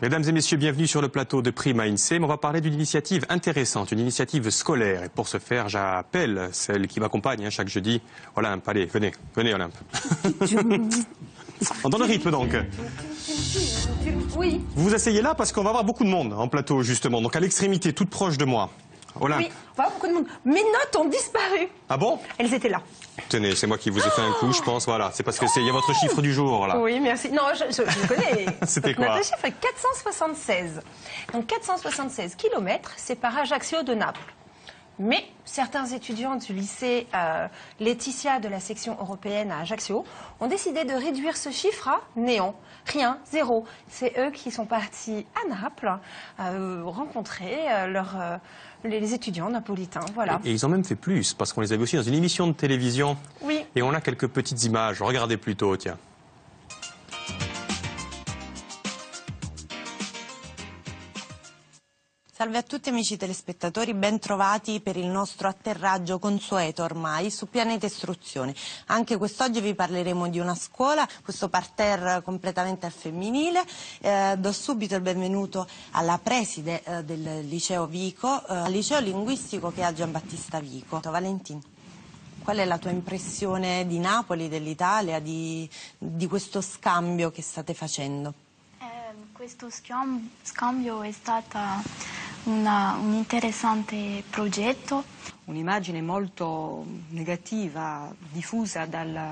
Mesdames et messieurs, bienvenue sur le plateau de Prima INSEE. On va parler d'une initiative intéressante, une initiative scolaire. Et pour ce faire, j'appelle celle qui m'accompagne chaque jeudi, Olympe. Allez, venez, venez Olympe. On donne le rythme donc. Oui. Vous vous asseyez là parce qu'on va avoir beaucoup de monde en plateau justement, donc à l'extrémité, toute proche de moi. Olympe. Oui, on va avoir beaucoup de monde. Mes notes ont disparu. Ah bon? Elles étaient là. Tenez, c'est moi qui vous ai fait un coup, je pense, voilà. C'est parce que il y a votre chiffre du jour, là. Oui, merci. Non, je connais. C'était quoi? Notre chiffre est 476. Donc 476 kilomètres séparent Ajaccio de Naples. Mais certains étudiants du lycée Laetitia de la section européenne à Ajaccio ont décidé de réduire ce chiffre à néant. Rien, zéro. C'est eux qui sont partis à Naples rencontrer les étudiants napolitains. Voilà. Et ils ont même fait plus, parce qu'on les avait aussi dans une émission de télévision. Oui. Et on a quelques petites images. Regardez plutôt, tiens. Salve a tutti amici telespettatori, ben trovati per il nostro atterraggio consueto ormai su Pianeta Istruzione. Anche quest'oggi vi parleremo di una scuola, questo parterre completamente al femminile. Do subito il benvenuto alla preside del liceo Vico, al liceo linguistico che ha Giambattista Vico. Valentina, qual è la tua impressione di Napoli, dell'Italia, di questo scambio che state facendo? Questo scambio è stato un interessante progetto. Un'immagine molto negativa, diffusa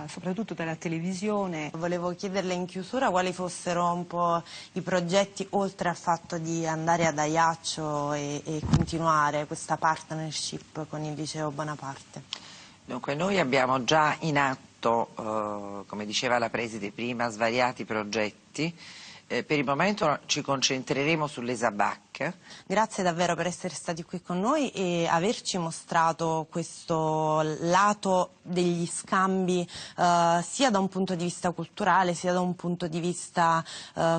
soprattutto dalla televisione. Volevo chiederle in chiusura quali fossero un po' i progetti, oltre al fatto di andare ad Ajaccio e continuare questa partnership con il Liceo Bonaparte. Dunque, noi abbiamo già in atto, come diceva la preside prima, svariati progetti. Per il momento ci concentreremo sull'ESABAC. Grazie davvero per essere stati qui con noi e averci mostrato questo lato degli scambi sia da un punto di vista culturale sia da un punto di vista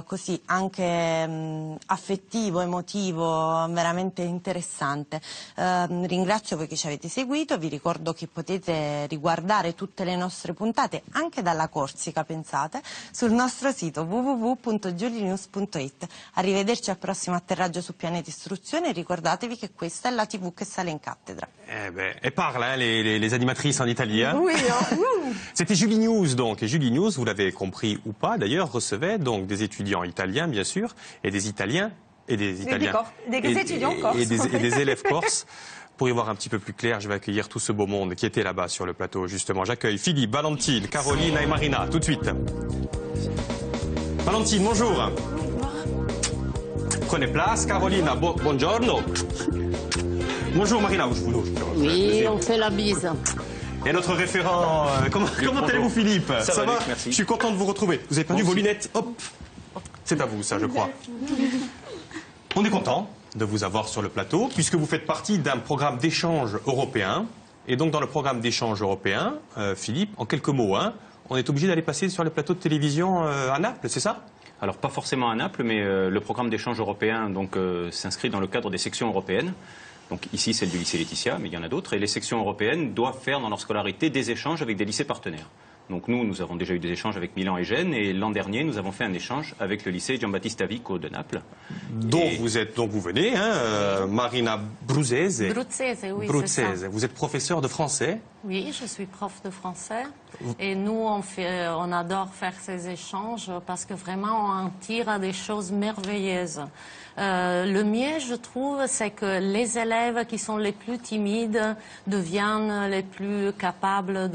così anche affettivo, emotivo, veramente interessante. Ringrazio voi che ci avete seguito, vi ricordo che potete riguardare tutte le nostre puntate anche dalla Corsica, pensate, sul nostro sito www.giulinews.it. Arrivederci al prossimo atterraggio su Pianeta Istruzione e ricordatevi che questa è la TV che sale in cattedra. Elles parlent, hein, les animatrices en italien. Oui. C'était Julie News, donc. Et Julie News, vous l'avez compris ou pas, d'ailleurs, recevait donc des étudiants italiens, bien sûr, et des Italiens, et des Italiens. Des étudiants corses. Et des élèves corses. Pour y voir un petit peu plus clair, je vais accueillir tout ce beau monde qui était là-bas sur le plateau, justement. J'accueille Philippe, Valentine, Caroline et Marina, tout de suite. Valentine, bonjour. Prenez place, Carolina, buongiorno. Bonjour Marina, oui, on fait la bise. Et notre référent, comment allez-vous Philippe? Ça va, Je merci. suis content de vous retrouver. Vous avez perdu vos lunettes, hop. C'est à vous ça, je crois. On est content de vous avoir sur le plateau, puisque vous faites partie d'un programme d'échange européen. Et donc dans le programme d'échange européen, Philippe, en quelques mots, hein, on est obligé d'aller passer sur les plateaux de télévision à Naples, c'est ça? Alors pas forcément à Naples, mais le programme d'échange européen s'inscrit dans le cadre des sections européennes. Donc ici celle du lycée Laetitia, mais il y en a d'autres. Et les sections européennes doivent faire dans leur scolarité des échanges avec des lycées partenaires. Donc nous avons déjà eu des échanges avec Milan et Gênes, et l'an dernier, nous avons fait un échange avec le lycée Giambattista Vico de Naples. Donc vous venez, hein, Marina Bruzzese. Bruzzese, oui, Bruzzese. c'est ça. Vous êtes professeur de français. Oui, je suis prof de français. Et nous, on adore faire ces échanges parce que vraiment, on en tire des choses merveilleuses. Le mieux, je trouve, c'est que les élèves qui sont les plus timides deviennent les plus capables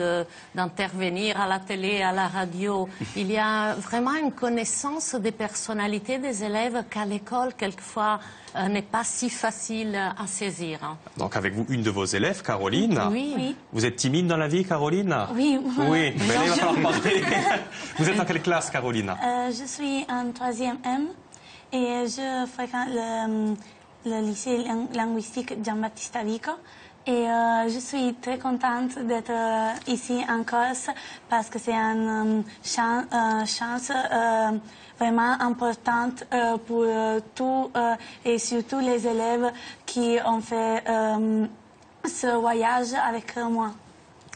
d'intervenir à la télé, à la radio. Il y a vraiment une connaissance des personnalités des élèves qu'à l'école, quelquefois, n'est pas si facile à saisir. Donc avec vous, une de vos élèves, Caroline. Oui. Vous êtes timide dans la vie, Caroline? Oui. Oui, mais là, il va falloir parler. Vous êtes en quelle classe, Caroline? Je suis en 3e M et je fréquente le lycée linguistique Giambattista Vico. Et je suis très contente d'être ici en Corse parce que c'est une chance vraiment importante pour tous et surtout les élèves qui ont fait ce voyage avec moi.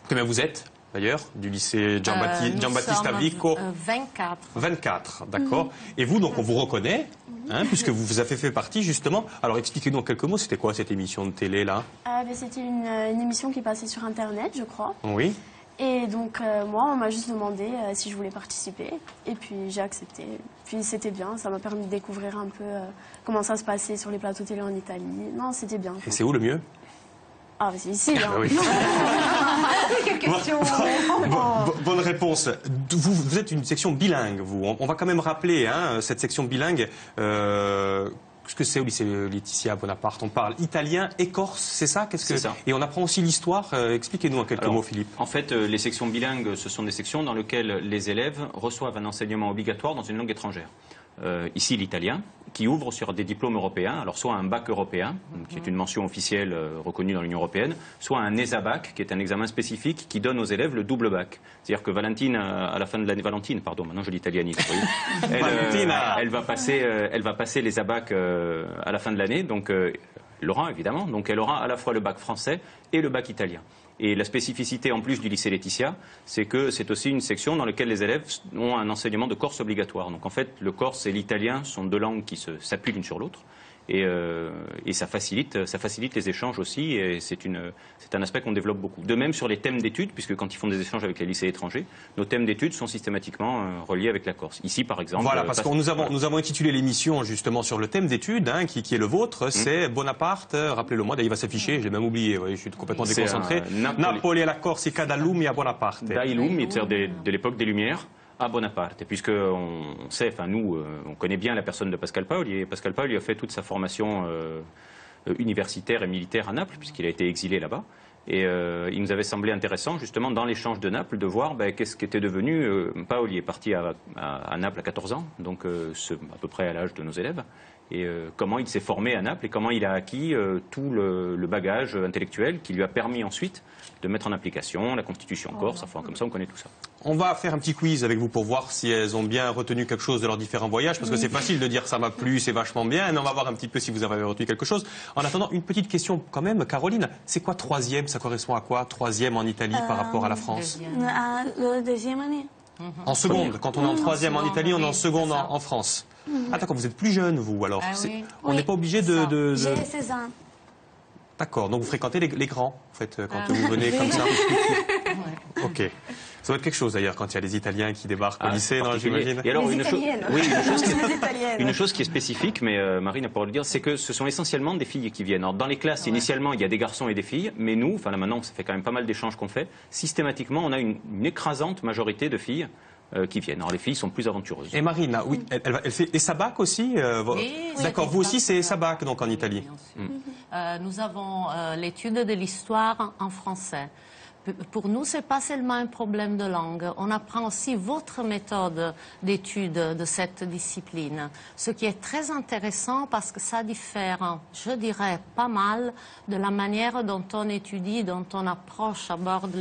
Combien vous êtes d'ailleurs du lycée Giambattista Vico? 24. 24, d'accord. Et vous, donc on vous reconnaît, hein, puisque vous avez fait partie justement. Alors expliquez-nous en quelques mots, c'était quoi cette émission de télé là? C'était une émission qui passait sur Internet, je crois. Oui. Et donc moi, on m'a juste demandé si je voulais participer. Et puis j'ai accepté. Puis c'était bien, ça m'a permis de découvrir un peu comment ça se passait sur les plateaux télé en Italie. Non, c'était bien. Et c'est où le mieux? Ah, c'est ici, hein. Oui. Quelle question. Bonne réponse. Vous êtes une section bilingue, vous. On va quand même rappeler hein, cette section bilingue. Ce que c'est au lycée Laetitia Bonaparte, on parle italien et corse, c'est ça? C'est ça. Et on apprend aussi l'histoire. Expliquez-nous en quelques mots, Philippe. En fait, les sections bilingues, ce sont des sections dans lesquelles les élèves reçoivent un enseignement obligatoire dans une langue étrangère. Ici, l'italien, qui ouvre sur des diplômes européens, alors soit un bac européen, qui est une mention officielle reconnue dans l'Union européenne, soit un ESA-bac, qui est un examen spécifique qui donne aux élèves le double bac. C'est-à-dire que Valentine, à la fin de l'année, Valentine, pardon, maintenant je l'italianise, elle va passer les ESA-bac à la fin de l'année, donc elle aura évidemment, donc elle aura à la fois le bac français et le bac italien. Et la spécificité en plus du lycée Laetitia, c'est que c'est aussi une section dans laquelle les élèves ont un enseignement de corse obligatoire. Donc en fait, le corse et l'italien sont deux langues qui s'appuient l'une sur l'autre. Et ça facilite les échanges aussi, et c'est un aspect qu'on développe beaucoup. De même sur les thèmes d'études, puisque quand ils font des échanges avec les lycées étrangers, nos thèmes d'études sont systématiquement reliés avec la Corse. Ici, par exemple... Voilà, parce que nous avons intitulé l'émission justement sur le thème d'études, hein, qui est le vôtre, c'est Bonaparte, rappelez-le moi, il va s'afficher, je l'ai même oublié, je suis complètement déconcentré. Napoli alla Corsica da Lumi a Bonaparte. Da Lumi, c'est-à-dire de l'époque des Lumières, à Bonaparte, puisque on sait, enfin nous, on connaît bien la personne de Pascal Paoli, et Pascal Paoli a fait toute sa formation universitaire et militaire à Naples, puisqu'il a été exilé là-bas. Et il nous avait semblé intéressant, justement, dans l'échange de Naples, de voir qu'est-ce qu'était devenu. Paoli est parti à Naples à 14 ans, donc à peu près à l'âge de nos élèves. Et comment il s'est formé à Naples et comment il a acquis tout le bagage intellectuel qui lui a permis ensuite de mettre en application la Constitution corse. Enfin, comme ça, on connaît tout ça. On va faire un petit quiz avec vous pour voir si elles ont bien retenu quelque chose de leurs différents voyages, parce que c'est facile de dire ça m'a plu, c'est vachement bien, mais on va voir un petit peu si vous avez retenu quelque chose. En attendant, une petite question quand même, Caroline, c'est quoi troisième? Ça correspond à quoi, troisième en Italie par rapport à la France? La deuxième année. En seconde, quand on est en troisième en Italie, on est en seconde en France. Ah d'accord, vous êtes plus jeune vous alors. Oui. On n'est pas obligé de... J'ai 16 ans. D'accord, donc vous fréquentez les grands, en fait, quand vous venez comme ça. Ok. Ça doit être quelque chose d'ailleurs quand il y a les Italiens qui débarquent au lycée, non, j'imagine. Et alors Les Italiennes. une chose qui est spécifique, mais Marie n'a pas le dire, c'est que ce sont essentiellement des filles qui viennent. Alors, dans les classes, initialement, il y a des garçons et des filles, mais nous, enfin là maintenant, ça fait quand même pas mal d'échanges qu'on fait. Systématiquement, on a une écrasante majorité de filles qui viennent. Alors les filles sont plus aventureuses. Et Marine, oui, elle fait ESA-bac aussi D'accord, vous aussi c'est ESA-bac donc en Italie. Bien sûr. Nous avons l'étude de l'histoire en français. Pour nous, ce n'est pas seulement un problème de langue. On apprend aussi votre méthode d'étude de cette discipline. Ce qui est très intéressant parce que ça diffère, je dirais, pas mal de la manière dont on étudie, dont on approche, aborde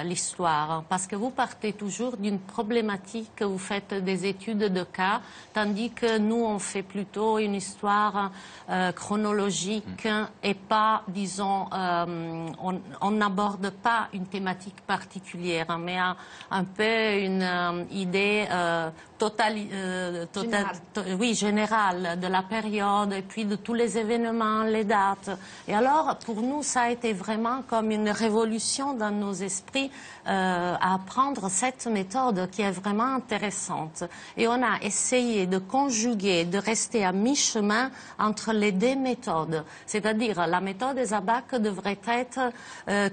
l'histoire. Parce que vous partez toujours d'une problématique, vous faites des études de cas, tandis que nous, on fait plutôt une histoire chronologique et pas, disons, on n'aborde pas une thématique particulière, mais un peu une idée générale de la période et puis de tous les événements, les dates. Et alors, pour nous, ça a été vraiment comme une révolution dans nos esprits à apprendre cette méthode qui est vraiment intéressante. Et on a essayé de conjuguer, de rester à mi-chemin entre les deux méthodes. C'est-à-dire, la méthode ESA-BAC devrait être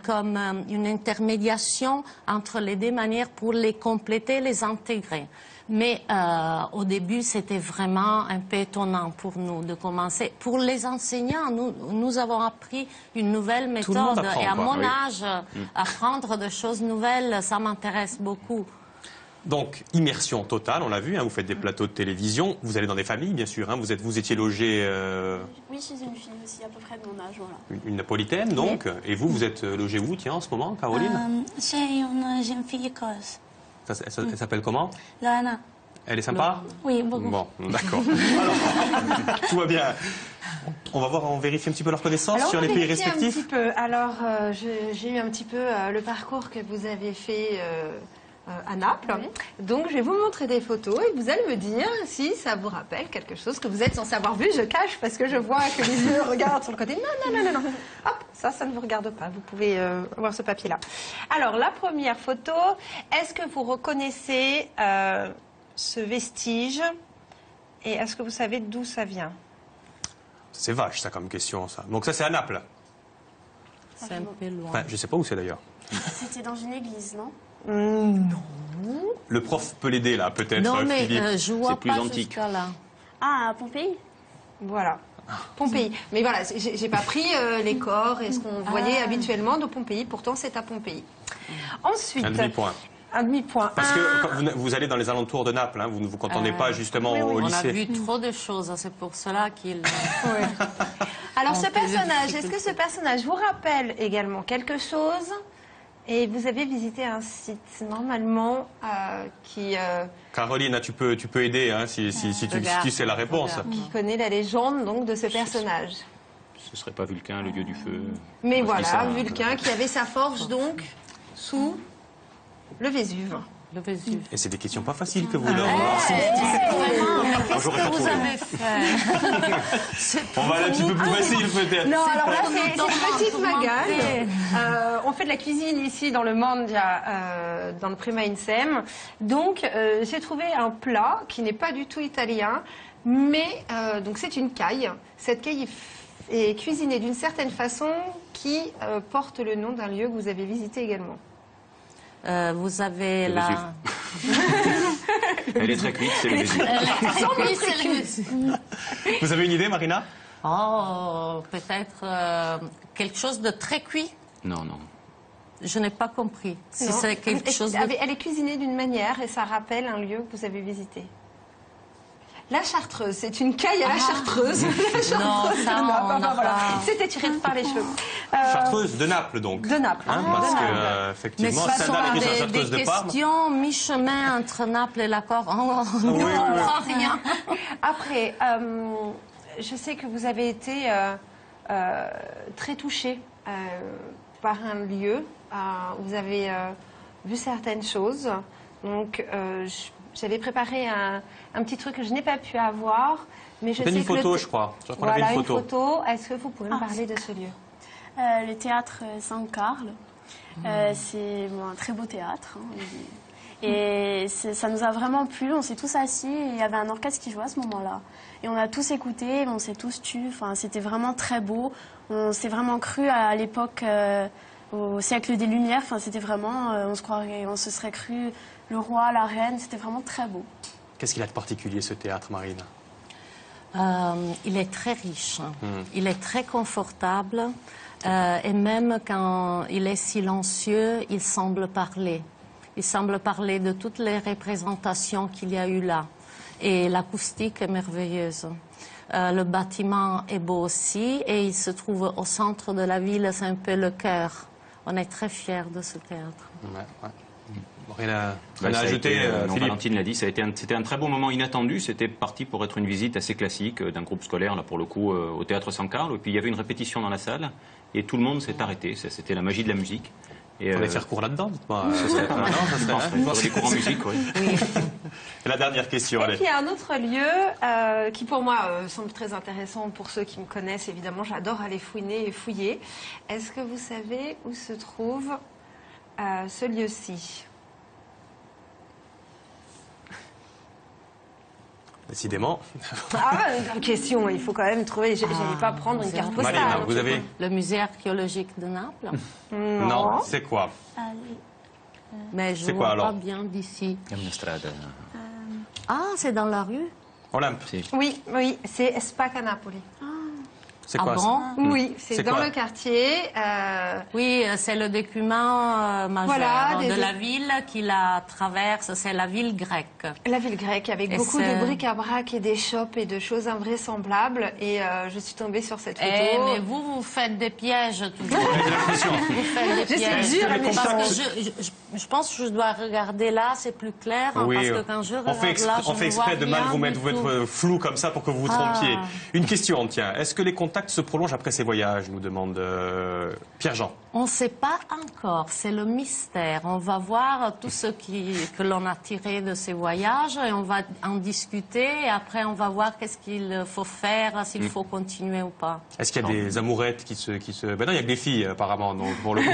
comme une intermédiation entre les deux manières pour les compléter, les intégrer. Mais au début, c'était vraiment un peu étonnant pour nous de commencer. Pour les enseignants, nous avons appris une nouvelle méthode. Et à mon âge, apprendre des choses nouvelles, ça m'intéresse beaucoup. Donc, immersion totale, on l'a vu, hein, vous faites des plateaux de télévision, vous allez dans des familles, bien sûr, hein, vous étiez logé... Oui, chez une fille aussi, à peu près de mon âge, voilà. Une napolitaine, donc, et vous êtes logé où, tiens, en ce moment, Caroline Chez une jeune fille écosse. Elle s'appelle comment? Loana. Elle est sympa? Oui, beaucoup. Bon, d'accord. Alors, tout va bien. On va voir, on vérifie un petit peu leur connaissance sur les pays respectifs. Un petit peu. Alors, j'ai eu un petit peu le parcours que vous avez fait à Naples. Donc, je vais vous montrer des photos et vous allez me dire si ça vous rappelle quelque chose que vous êtes censé avoir vu. Je cache parce que je vois que les yeux regardent sur le côté. Non. Hop, ça ne vous regarde pas. Vous pouvez avoir ce papier-là. Alors, la première photo, est-ce que vous reconnaissez ce vestige et est-ce que vous savez d'où ça vient? C'est vache, ça, comme question, ça. Donc ça, c'est à Naples. C'est un peu loin. Enfin, je sais pas où c'est, d'ailleurs. C'était dans une église, non? Non. Le prof peut l'aider, là, peut-être, Non, mais Philippe. je vois C'est plus pas antique. jusqu'à là. Ah, à Pompéi? Voilà. Pompéi. Mais voilà, j'ai pas pris les corps et ce qu'on voyait habituellement de Pompéi. Pourtant, c'est à Pompéi. Ensuite... Un demi-point. Un demi-point. Parce que quand vous allez dans les alentours de Naples, hein, vous ne vous contentez pas justement au On a lycée. vu trop de choses, c'est pour cela qu'il... Alors, ce On peut le personnage, difficulté. est-ce que ce personnage vous rappelle également quelque chose? Et vous avez visité un site, normalement, qui Caroline, hein, tu peux aider hein, si tu sais la réponse. connaît la légende donc, de ce personnage. Ce serait pas Vulcain, le dieu du feu. Mais Moi, je dis voilà, ça, hein. Vulcain qui avait sa forge donc sous le Vésuve. Le Vésuve. Et c'est des questions pas faciles que vous leur Vraiment, mais qu'est-ce j'aurais que pas vous trouvé. avez fait? On va aller un petit peu plus facile peut-être. Non, alors là, c'est pour une nous petite tourmenter. magale. On fait de la cuisine ici dans le Mandia, dans le Prima Insem. Donc, j'ai trouvé un plat qui n'est pas du tout italien, mais donc c'est une caille. Cette caille est cuisinée d'une certaine façon qui porte le nom d'un lieu que vous avez visité également. Vous avez Le la... Elle est très cuite, c'est le Vésuve. Oui, c'est le Vésuve. Vous avez une idée, Marina? Oh, peut-être quelque chose de très cuit. Non, non. Je n'ai pas compris. Si Non. c'est quelque chose de... Elle est cuisinée d'une manière et ça rappelle un lieu que vous avez visité. La Chartreuse, c'est une caille à la Chartreuse. La Chartreuse ça, de Naples. on n'a pas. C'était tiré par les cheveux. Chartreuse de Naples, donc. De Naples. Hein, parce de que, Naples. effectivement, Mais ce sont Stendhal est riche en des Chartreuse de Parme. questions mi-chemin entre Naples et la Corse. On ne comprend rien. Après, je sais que vous avez été très touché par un lieu. Vous avez vu certaines choses. Donc, j'avais préparé un petit truc que je n'ai pas pu avoir. Mais je sais une que photo, je crois. Je crois qu'on voilà, avait une photo. Est-ce que vous pouvez me parler de ce lieu? Le théâtre Saint-Carl. C'est un très beau théâtre. Hein. Et ça nous a vraiment plu. On s'est tous assis et il y avait un orchestre qui jouait à ce moment-là. Et on a tous écouté, on s'est tous tus. Enfin, c'était vraiment très beau. On s'est vraiment cru à l'époque, au siècle des Lumières. Enfin, c'était vraiment, on se serait cru le roi, la reine. C'était vraiment très beau. Qu'est-ce qu'il a de particulier, ce théâtre, Marine? Il est très riche, il est très confortable et même quand il est silencieux, il semble parler. Il semble parler de toutes les représentations qu'il y a eu là. Et l'acoustique est merveilleuse. Le bâtiment est beau aussi et il se trouve au centre de la ville, c'est un peu le cœur. On est très fiers de ce théâtre. Ouais. Rien à Ça a ajouter, été, non, Philippe? Valentine l'a dit, c'était un très beau moment inattendu. C'était parti pour être une visite assez classique d'un groupe scolaire, là pour le coup, au théâtre Saint-Carl. Et puis il y avait une répétition dans la salle et tout le monde s'est arrêté. C'était la magie de la musique. Et, On va faire cours là-dedans, dites-moi. Ce serait pas mal. Non, ça Je serait- pense, il faudrait des cours en musique, oui. Et la dernière question, Et allez. puis il y a un autre lieu qui pour moi semble très intéressant pour ceux qui me connaissent. Évidemment, j'adore aller fouiner et fouiller. Est-ce que vous savez où se trouve ce lieu-ci? Décidément. Une question, il faut quand même trouver. Je n'allais pas prendre une carte postale. Marina, vous avez... Le musée archéologique de Naples, Non, c'est quoi? mais je C'est ne quoi, vois alors pas bien d'ici. Strada. Ah, c'est dans la rue? Olympe. Oui, c'est Spacca Napoli. C'est Ah quoi ça? bon? Oui, c'est C'est dans quoi le quartier. Oui, c'est le document majeur Voilà, de la ville qui la traverse, c'est la ville grecque. La ville grecque, avec Et beaucoup c'est- de bric-à-brac et des shops et de choses invraisemblables. Et je suis tombée sur cette photo. Mais vous faites des pièges toujours. J'ai l'impression. Vous faites des Je suis pièges. dure à mes Parce gens. que je pense que je dois regarder là, c'est plus clair. Oui, parce que quand je regarde là, je on fait ne vois exprès de mal rien vous mettre du tout. votre flou comme ça pour que vous vous trompiez. Une question, tiens. Est-ce que les contacts se prolongent après ces voyages, nous demande Pierre-Jean. On ne sait pas encore, c'est le mystère. On va voir tout ce que l'on a tiré de ces voyages et on va en discuter. Et après, on va voir qu'est-ce qu'il faut faire, s'il faut continuer ou pas. Est-ce qu'il y a des amourettes qui se... Ben non, il n'y a que des filles, apparemment, donc pour le coup.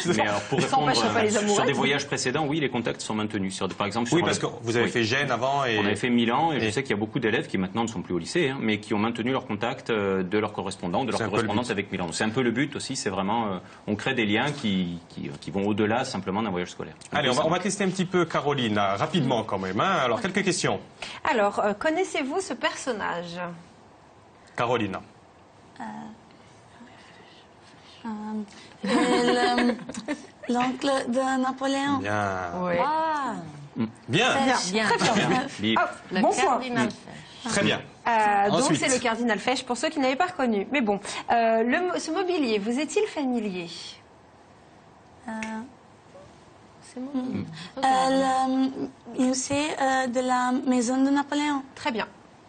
Mais alors, pour Ça répondre empêche pas les sur amourettes. des voyages précédents, oui, les contacts sont maintenus. Par exemple, Oui, sur parce que vous avez fait Gênes avant et... On avait fait Milan et je sais qu'il y a beaucoup d'élèves qui maintenant ne sont plus au lycée, hein, mais qui ont maintenu leur contact de leur correspondant, de leur C'est un peu le correspondance but. avec Milan. C'est un peu le but aussi, c'est vraiment, on crée des liens qui vont au-delà simplement d'un voyage scolaire. Allez, on va tester un petit peu Caroline, là, rapidement quand même. Hein. Alors, quelques questions. Alors, connaissez-vous ce personnage? Caroline. L'oncle de Napoléon. Bien. Oui. Ah, Bien. bien. Bip. Le Bon point. cardinal. Très bien. Donc Ensuite. c'est le cardinal Fesch pour ceux qui n'avaient pas reconnu. Mais bon, ce mobilier, vous est-il familier? C'est bon. Le musée de la maison de Napoléon. Très bien.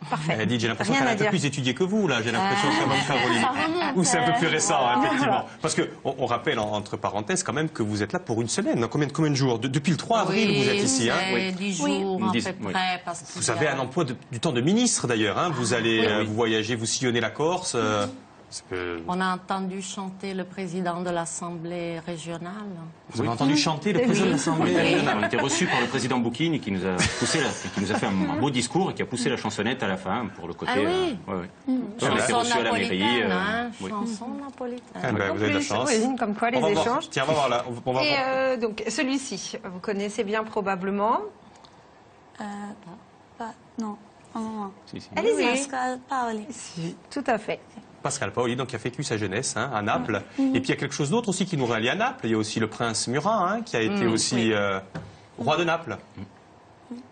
Parfait. Elle dit, j'ai l'impression Rien qu'elle a à un peu dire. plus étudié que vous, là. J'ai l'impression quand même, Caroline. Ça remonte, Ou c'est un peu plus récent, hein, Non. effectivement. Parce que on rappelle, entre parenthèses, quand même, que vous êtes là pour une semaine. Combien de jours? Depuis le 3 avril, Oui, vous êtes ici. Hein. c'est 10 jours à Dix- peu oui. près. Parce qu'il Vous y a- avez un emploi du temps de ministre, d'ailleurs. Hein. Vous allez vous voyager, vous sillonnez la Corse. On a entendu chanter le président de l'Assemblée régionale. Vous avez entendu chanter le président de l'Assemblée régionale. On a été reçus par le président Boukini qui nous a fait un beau discours et qui a poussé la chansonnette à la fin pour le côté. Ah oui. On a été Chanson reçus à la mairie. napolitaine, hein, oui. chanson napolitaine. Ah ben, vous avez de la chance. Oui, comme quoi, les On va voir. échanges. Tiens, on va voir là. On va voir. Et donc, celui-ci, vous connaissez bien probablement. Non, non. Si, si. Allez-y. Pascal Paoli. Si, tout à fait. Pascal Paoli, donc, qui a vécu sa jeunesse hein, à Naples. Et puis, il y a quelque chose d'autre aussi qui nous relie à Naples. Il y a aussi le prince Murat, hein, qui a été aussi roi de Naples.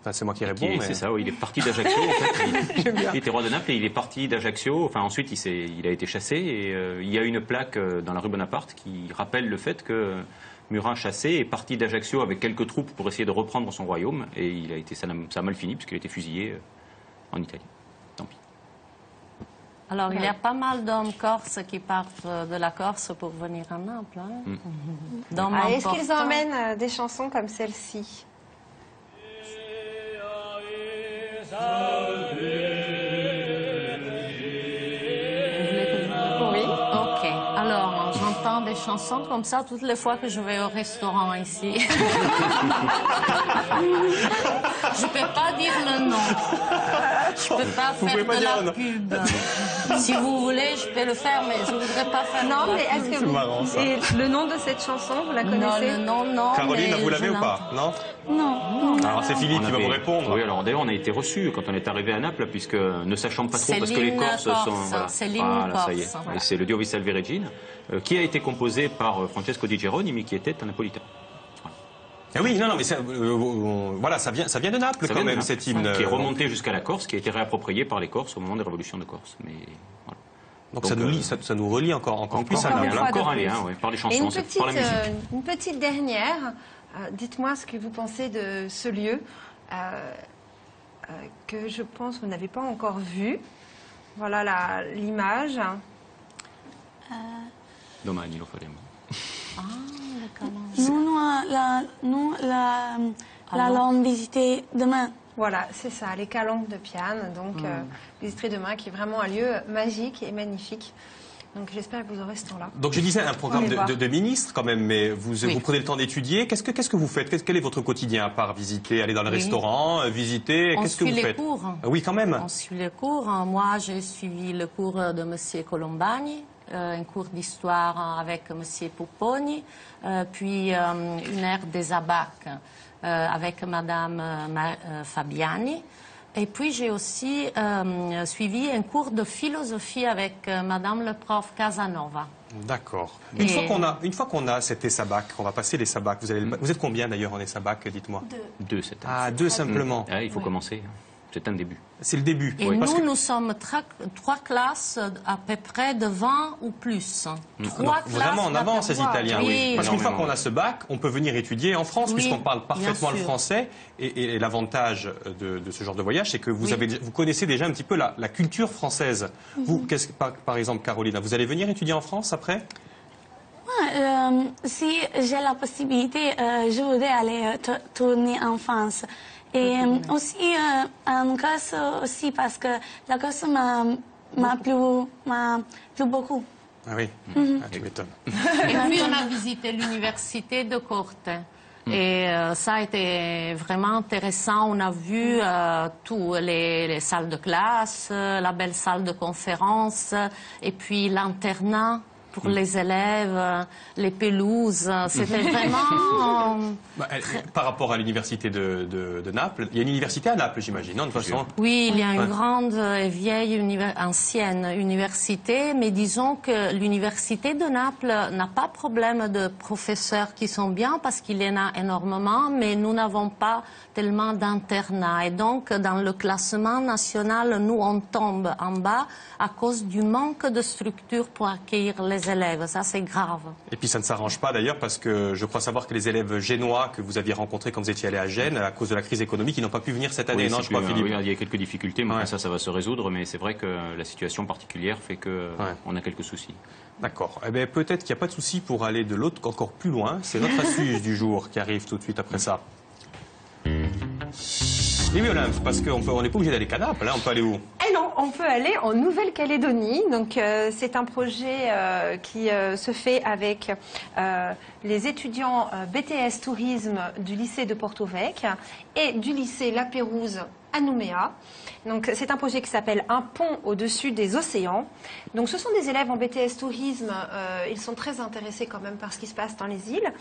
Enfin, c'est moi qui réponds. Mais... C'est ça, oui, il est parti d'Ajaccio. En fait. Il était roi de Naples et il est parti d'Ajaccio. Enfin, ensuite, il a été chassé. Et il y a une plaque dans la rue Bonaparte qui rappelle le fait que Murat, chassé, est parti d'Ajaccio avec quelques troupes pour essayer de reprendre son royaume. Et ça a mal fini puisqu'il a été fusillé en Italie. Tant pis. Alors, il y a pas mal d'hommes corses qui partent de la Corse pour venir à Naples. Hein. D'hommes Est-ce qu'ils importants. emmènent des chansons comme celle-ci? Oui. Ok. Alors, j'entends des chansons comme ça toutes les fois que je vais au restaurant ici. Je peux pas dire le nom. Je peux pas Vous faire pouvez pas de dire la le nom. pub. Si vous voulez, je peux le faire, mais je voudrais pas faire Non, de la mais pub. est-ce que C'est vous... marrant, ça. Et le nom de cette chanson, vous la Non, connaissez? le nom, non. Caroline, mais vous l'avez je ou pas? Non. Non. Alors, c'est Philippe On qui va avait- vous répondre. Oui, alors d'ailleurs, on a été reçus quand on est arrivé à Naples, puisque ne sachant pas trop, C'est parce que les l'hymne Corses corse, sont. Voilà. c'est l'hymne Voilà, ça y est. corse. Et c'est le Dio vi salve Regina, qui a été composé par Francesco Di Geronimi, qui était un napolitain. Ah oui, non, mais voilà, ça vient de Naples Ça quand vient de même, Naples, cet hymne. qui est remonté jusqu'à la Corse, qui a été réapproprié par les Corses au moment des révolutions de Corse. Mais voilà. Donc ça nous lie, ça nous relie encore plus à Encore Naples. une fois Encore de un lien, plus. ouais, par les Et chansons, c'est par la musique. une petite dernière. Dites-moi ce que vous pensez de ce lieu que je pense que vous n'avez pas encore vu. Voilà l'image. Domani lo faremo. Nous l'allons visiter demain. Voilà, c'est ça, les calanques de Piane. Donc, visiterez demain, qui est vraiment un lieu magique et magnifique. Donc, j'espère que vous aurez ce temps-là. Donc je disais un programme On les voit. de ministre quand même, mais vous prenez le temps d'étudier. Qu'est-ce que vous faites? Quel est votre quotidien à part visiter, aller dans le restaurant, visiter? On Qu'est-ce que suit vous les faites? cours. Ah oui, quand même. On suit les cours. Moi, j'ai suivi le cours de M. Colombani, un cours d'histoire avec M. Pupponi, puis une ère des abacs avec Mme Fabiani. Et puis j'ai aussi suivi un cours de philosophie avec Madame le prof Casanova. D'accord. Une fois qu'on a cet ESABAC, on va passer l'ESABAC. Vous êtes combien d'ailleurs en ESABAC, dites-moi? 2 cette année. Ah, 2 simplement. Il faut commencer. C'est un début. C'est le début. Et nous sommes 3 classes à peu près de 20 ou plus. Vraiment en avance, ces Italiens. Oui. Parce qu'une fois qu'on a ce bac, on peut venir étudier en France, puisqu'on parle parfaitement le français. Et l'avantage de ce genre de voyage, c'est que vous connaissez déjà un petit peu la culture française. Vous, par exemple, Caroline, vous allez venir étudier en France après? Si j'ai la possibilité, je voudrais aller tourner en France. Et aussi en Grèce aussi, parce que la Grèce m'a plu beaucoup. Ah oui, tu m'étonnes. Et puis on a visité l'université de Corte. Et ça a été vraiment intéressant. On a vu toutes les salles de classe, la belle salle de conférence, et puis l'internat pour les élèves, les pelouses. C'était vraiment... Par rapport à l'université de Naples, il y a une université à Naples, j'imagine, non, de toute façon? Oui, il y a une grande et vieille, ancienne université, mais disons que l'université de Naples n'a pas de problème de professeurs qui sont bien, parce qu'il y en a énormément, mais nous n'avons pas tellement d'internats. Et donc, dans le classement national, nous, on tombe en bas à cause du manque de structures pour accueillir les élèves. Ça, c'est grave. Et puis ça ne s'arrange pas d'ailleurs, parce que je crois savoir que les élèves génois que vous aviez rencontrés quand vous étiez allé à Gênes, à cause de la crise économique, ils n'ont pas pu venir cette année, non, je crois, Philippe? Oui, il y a quelques difficultés, mais ça va se résoudre. Mais c'est vrai que la situation particulière fait qu'on a quelques soucis. D'accord. Eh bien, peut-être qu'il n'y a pas de souci pour aller de l'autre, encore plus loin. C'est notre astuce du jour qui arrive tout de suite après ça. Et oui, Olympe, parce qu'on n'est pas obligé d'aller qu'à Naples, hein, on peut aller où? Eh non, on peut aller en Nouvelle-Calédonie. Donc, c'est un projet qui se fait avec les étudiants BTS Tourisme du lycée de Porto Vecchio et du lycée La Pérouse à Nouméa. Donc, c'est un projet qui s'appelle Un pont au-dessus des océans. Donc, ce sont des élèves en BTS Tourisme. Ils sont très intéressés quand même par ce qui se passe dans les îles.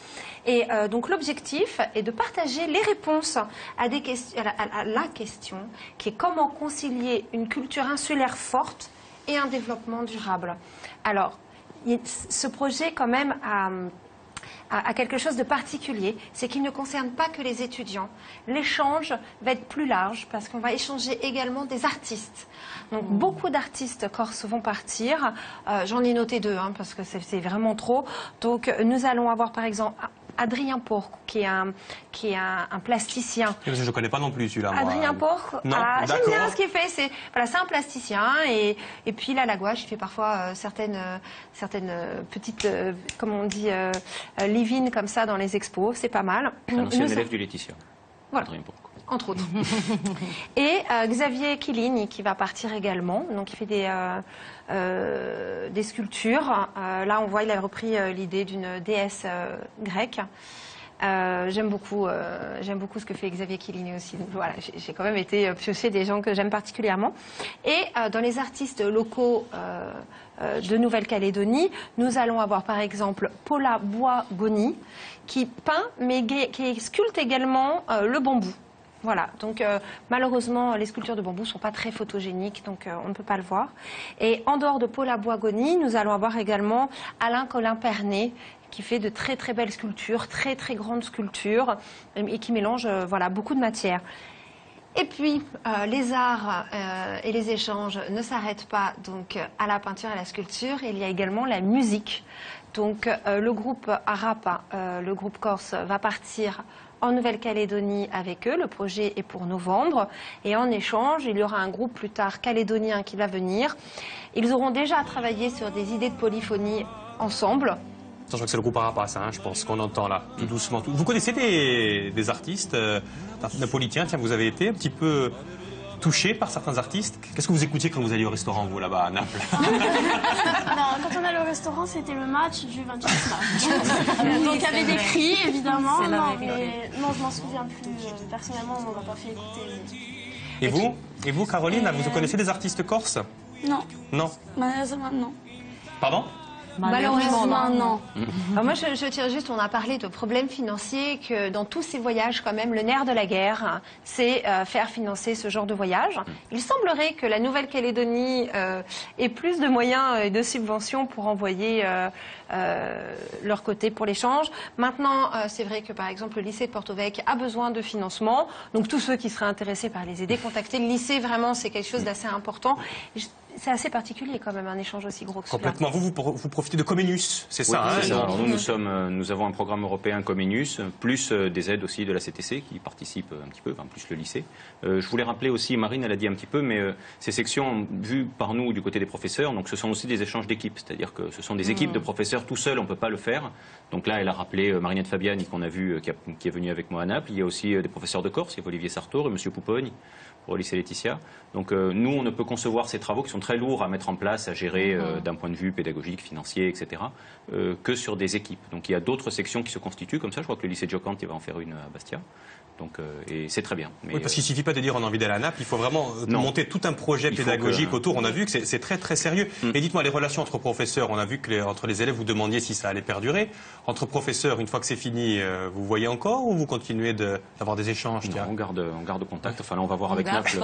Et donc, l'objectif est de partager les réponses à la question qui est comment concilier une culture insulaire forte et un développement durable. Alors, ce projet quand même a quelque chose de particulier, c'est qu'il ne concerne pas que les étudiants. L'échange va être plus large parce qu'on va échanger également des artistes. Donc beaucoup d'artistes corses vont partir. J'en ai noté 2 parce que c'est vraiment trop. Donc nous allons avoir par exemple Adrien Porc, qui est un plasticien. Je ne connais pas non plus celui-là. Adrien Porc, j'aime bien ce qu'il fait. C'est un plasticien et puis là, la gouache, il fait parfois certaines petites, comme on dit, live-in comme ça dans les expos. C'est pas mal. Un ancien élève du Laetitia. Voilà. Adrien Porc. Entre autres. Et Xavier Chilini qui va partir également. Donc il fait des sculptures. Là on voit il a repris l'idée d'une déesse grecque. J'aime beaucoup ce que fait Xavier Chilini aussi. Donc, voilà, j'ai quand même été piocher des gens que j'aime particulièrement. Et dans les artistes locaux de Nouvelle-Calédonie, nous allons avoir par exemple Paula Bois-Goni qui peint mais qui sculpte également le bambou. Voilà, donc malheureusement les sculptures de bambou ne sont pas très photogéniques, donc on ne peut pas le voir. Et en dehors de Paula Bois-Goni, nous allons avoir également Alain Colin-Pernet qui fait de très très belles sculptures, très très grandes sculptures et qui mélange beaucoup de matières. Et puis, les arts et les échanges ne s'arrêtent pas donc à la peinture et à la sculpture. Il y a également la musique. Donc, le groupe Arapa, le groupe corse, va partir en Nouvelle-Calédonie avec eux. Le projet est pour novembre. Et en échange, il y aura un groupe plus tard calédonien qui va venir. Ils auront déjà travaillé sur des idées de polyphonie ensemble. Je crois que c'est le groupe Arapas, je pense qu'on entend là, tout doucement. Vous connaissez des artistes napolitains? Tiens, vous avez été un petit peu touché par certains artistes. Qu'est-ce que vous écoutiez quand vous alliez au restaurant, vous, là-bas, à Naples? Non, quand on allait au restaurant, c'était le match du 28 mars. Donc il y avait des cris, évidemment. Non, mais non, je m'en souviens plus. Personnellement, on ne m'a pas fait écouter. Et vous, Caroline, vous connaissez des artistes corses? Non. Non. Malheureusement, non. Pardon? Malheureusement, non. Alors moi, je tiens juste, on a parlé de problèmes financiers, que dans tous ces voyages, quand même, le nerf de la guerre, c'est faire financer ce genre de voyage. Il semblerait que la Nouvelle-Calédonie ait plus de moyens et de subventions pour envoyer leur côté pour l'échange. Maintenant, c'est vrai que, par exemple, le lycée de Porto-Vecchio a besoin de financement. Donc, tous ceux qui seraient intéressés par les aider, contacter le lycée, vraiment, c'est quelque chose d'assez important. C'est assez particulier quand même, un échange aussi gros que celui-là. Complètement. Vous profitez de Comenius, c'est ça, oui, hein? c'est ça. Alors nous avons un programme européen Comenius, plus des aides aussi de la CTC qui participent un petit peu, enfin plus le lycée. Je voulais rappeler aussi, Marine, elle a dit un petit peu, mais ces sections vues par nous du côté des professeurs, donc ce sont aussi des échanges d'équipes, c'est-à-dire que ce sont des équipes de professeurs, tout seul on ne peut pas le faire. Donc là, elle a rappelé Marinette Fabiani qu'on a vu, qui est venue avec moi à Naples. Il y a aussi des professeurs de Corse, il y a Olivier Sartor et M. Poupogne pour le lycée Laetitia. Donc nous, on ne peut concevoir ces travaux qui sont très lourds à mettre en place, à gérer d'un point de vue pédagogique, financier, etc., que sur des équipes. Donc il y a d'autres sections qui se constituent comme ça. Je crois que le lycée Giocante va en faire une à Bastia. Donc, et c'est très bien. Mais, oui, parce qu'il ne suffit pas de dire on a envie d'aller à Naples, il faut vraiment monter tout un projet pédagogique autour. On a vu que c'est très très sérieux. Et dites-moi, les relations entre professeurs, on a vu que entre les élèves, vous demandiez si ça allait perdurer. Entre professeurs, une fois que c'est fini, vous voyez encore ou vous continuez d'avoir des échanges? Non, on garde contact. Enfin là, on va voir avec Naples.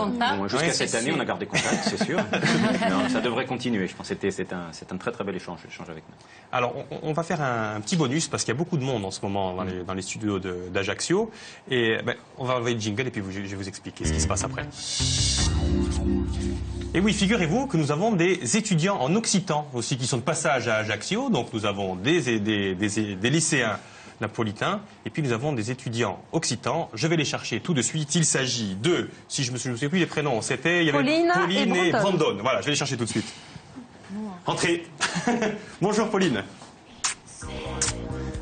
Jusqu'à cette année, on a gardé contact, c'est sûr. Non, ça devrait continuer. Je pense que c'est un très très bel échange avec Naples. Alors, on va faire un petit bonus parce qu'il y a beaucoup de monde en ce moment dans les studios d'Ajaccio. Et on va envoyer le jingle et puis je vais vous expliquer ce qui se passe après. Et oui, figurez-vous que nous avons des étudiants en occitan aussi qui sont de passage à Ajaccio. Donc nous avons des lycéens napolitains et puis nous avons des étudiants occitans. Je vais les chercher tout de suite. Il s'agit de, si je me souviens plus les prénoms, il y avait Pauline et Brandon. Voilà, je vais les chercher tout de suite. Entrez. Bonjour Pauline.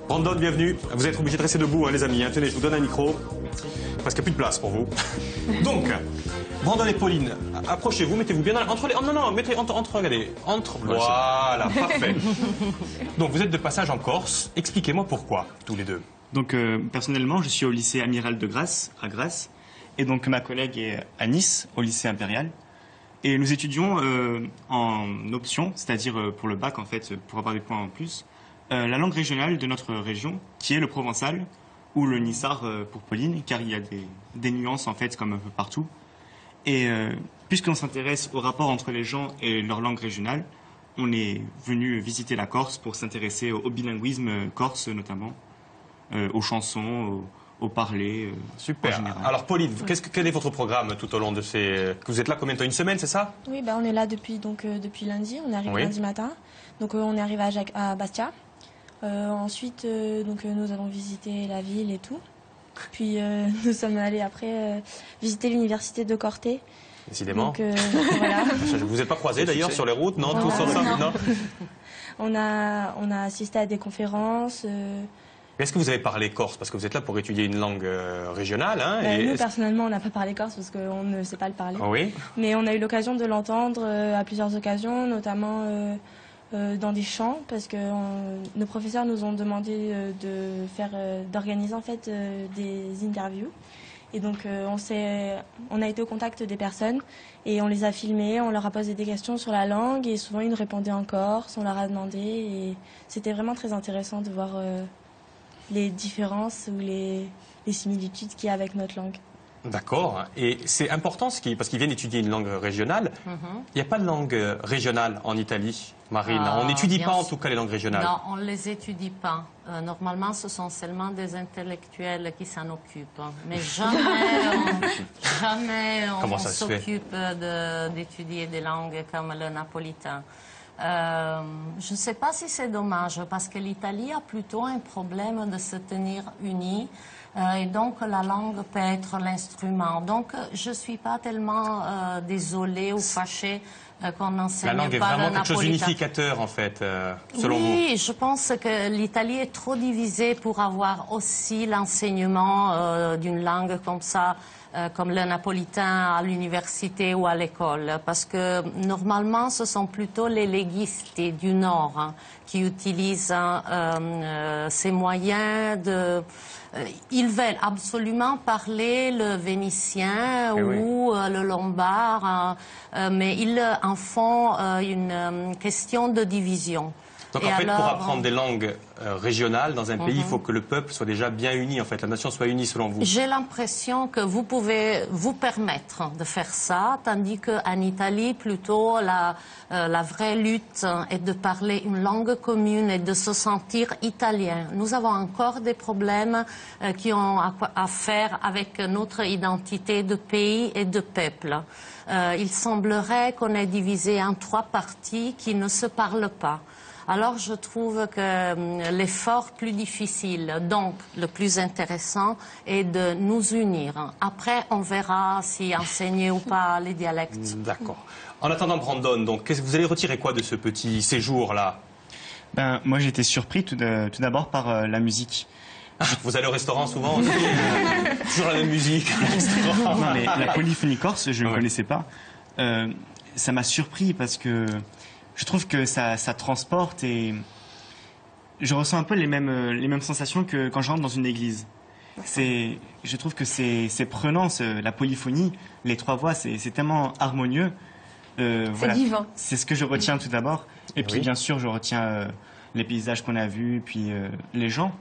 Brandon, bienvenue. Vous êtes obligés de rester debout, hein, les amis. Tenez, je vous donne un micro, parce qu'il n'y a plus de place pour vous. Donc, Brandon et Pauline, approchez-vous, mettez-vous bien entre les... Oh, non, mettez regardez, voilà, parfait. Donc, vous êtes de passage en Corse. Expliquez-moi pourquoi, tous les deux. Donc, personnellement, je suis au lycée Amiral de Grasse, à Grasse. Et donc, ma collègue est à Nice, au lycée Impérial. Et nous étudions en option, c'est-à-dire pour le bac, en fait, pour avoir des points en plus, la langue régionale de notre région, qui est le provençal, ou le nissar pour Pauline, car il y a des nuances, en fait, comme un peu partout. Et puisqu'on s'intéresse au rapport entre les gens et leur langue régionale, on est venu visiter la Corse pour s'intéresser au bilinguisme corse, notamment, aux chansons, au parler. Super. Alors Pauline, quel est votre programme tout au long de ces... Vous êtes là combien de temps? Une semaine, c'est ça? Oui, on est là depuis lundi. On est arrivé lundi matin. Donc on est arrivé à Bastia. Ensuite, nous avons visité la ville et tout. Puis nous sommes allés après visiter l'université de Corté. Décidément. Donc, voilà. Vous n'êtes pas croisés d'ailleurs sur les routes, non? Tous ensemble, non. On a assisté à des conférences. Est-ce que vous avez parlé corse? Parce que vous êtes là pour étudier une langue régionale. Hein, nous, personnellement, on n'a pas parlé corse parce qu'on ne sait pas le parler. Oui. Mais on a eu l'occasion de l'entendre à plusieurs occasions, notamment dans des chants, parce que nos professeurs nous ont demandé d'organiser en fait des interviews. Et donc on a été au contact des personnes et on les a filmés, on leur a posé des questions sur la langue et souvent ils nous répondaient en corse, on leur a demandé et c'était vraiment très intéressant de voir les différences ou les similitudes qu'il y a avec notre langue. D'accord. Et c'est important parce qu'ils viennent étudier une langue régionale. Il n'y a pas de langue régionale en Italie, Marine. On n'étudie pas en tout cas les langues régionales. Non, on ne les étudie pas. Normalement, ce sont seulement des intellectuels qui s'en occupent. Mais jamais on s'occupe d'étudier des langues comme le napolitain. Je ne sais pas si c'est dommage, parce que l'Italie a plutôt un problème de se tenir unie. Et donc, la langue peut être l'instrument. Donc, je ne suis pas tellement désolée ou fâchée qu'on enseigne pas le napolitain. La langue est vraiment quelque chose d'unificateur, en fait, selon vous? Oui, je pense que l'Italie est trop divisée pour avoir aussi l'enseignement d'une langue comme ça, comme le napolitain à l'université ou à l'école. Parce que, normalement, ce sont plutôt les légistes du Nord qui utilisent ces moyens de... Ils veulent absolument parler le vénitien ou le lombard, mais ils en font une question de division. Donc Et en fait, alors, pour apprendre des langues régionales dans un pays, il faut que le peuple soit déjà bien uni, en fait, la nation soit unie selon vous. J'ai l'impression que vous pouvez vous permettre de faire ça, tandis qu'en Italie, plutôt, la vraie lutte est de parler une langue commune et de se sentir italien. Nous avons encore des problèmes qui ont à faire avec notre identité de pays et de peuple. Il semblerait qu'on est divisé en 3 parties qui ne se parlent pas. Alors je trouve que l'effort plus difficile, donc le plus intéressant, est de nous unir. Après, on verra si enseigner ou pas les dialectes. D'accord. En attendant, Brandon, donc, vous allez retirer quoi de ce petit séjour-là? Ben, moi, j'ai été surpris tout d'abord par la musique. Vous allez au restaurant souvent aussi toujours la même musique. Non, mais la polyphonie corse, je ne connaissais pas. Ça m'a surpris parce que je trouve que ça transporte et je ressens un peu les mêmes sensations que quand je rentre dans une église. Je trouve que c'est prenant, la polyphonie, les 3 voix, c'est tellement harmonieux. C'est divin. C'est ce que je retiens tout d'abord. Et puis bien sûr, je retiens les paysages qu'on a vus, et puis les gens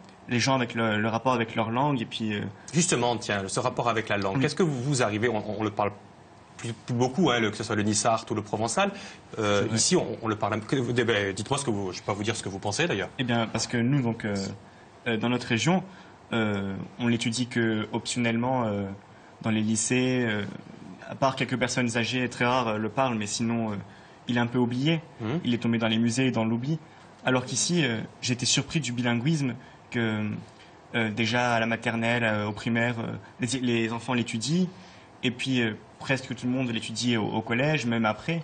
avec le rapport avec leur langue. Et puis, Justement, tiens, ce rapport avec la langue, qu'est-ce que vous arrivez, on le parle plus beaucoup, hein, que ce soit le nissart ou le provençal. Ici, on le parle. Dites-moi je ne vais pas vous dire ce que vous pensez d'ailleurs. Eh bien, parce que nous, donc, dans notre région, on l'étudie que optionnellement dans les lycées. À part quelques personnes âgées, très rares le parlent, mais sinon, il est un peu oublié. Il est tombé dans les musées et dans l'oubli. Alors qu'ici, j'ai été surpris du bilinguisme que déjà à la maternelle, au primaire, les enfants l'étudient. Et puis, presque tout le monde l'étudie au collège, même après.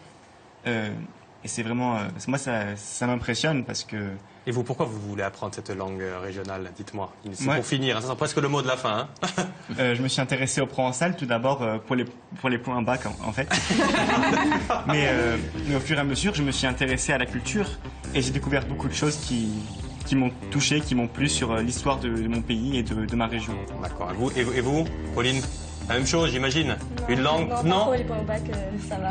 Et c'est vraiment... moi, ça m'impressionne parce que... Et vous, pourquoi vous voulez apprendre cette langue régionale? Dites-moi. C'est pour finir, hein, ça sera presque le mot de la fin. Hein. Je me suis intéressé au provençal tout d'abord pour les points bac, en fait. mais au fur et à mesure, je me suis intéressé à la culture et j'ai découvert beaucoup de choses qui m'ont touché, qui m'ont plu sur l'histoire de mon pays et de ma région. D'accord. Et vous, Pauline? La même chose, j'imagine. Une langue? Non, pour les points au bac, ça va.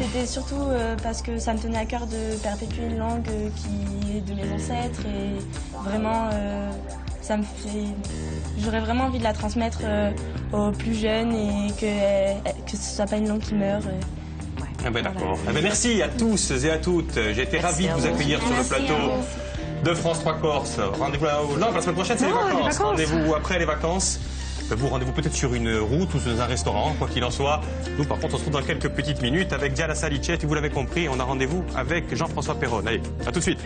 C'était surtout parce que ça me tenait à cœur de perpétuer une langue qui est de mes ancêtres et vraiment, ça me fait... J'aurais vraiment envie de la transmettre aux plus jeunes et que ce ne soit pas une langue qui meurt. Ah ben d'accord. Ah ben merci à tous et à toutes. J'ai été ravi de vous accueillir sur le plateau de France 3 Corse. Rendez-vous non, la semaine prochaine, c'est les vacances. Rendez-vous après les vacances. Vous rendez-vous peut-être sur une route ou dans un restaurant, quoi qu'il en soit. Nous, par contre, on se retrouve dans quelques petites minutes avec Diana Salicet. Et vous l'avez compris, on a rendez-vous avec Jean-François Perron. Allez, à tout de suite.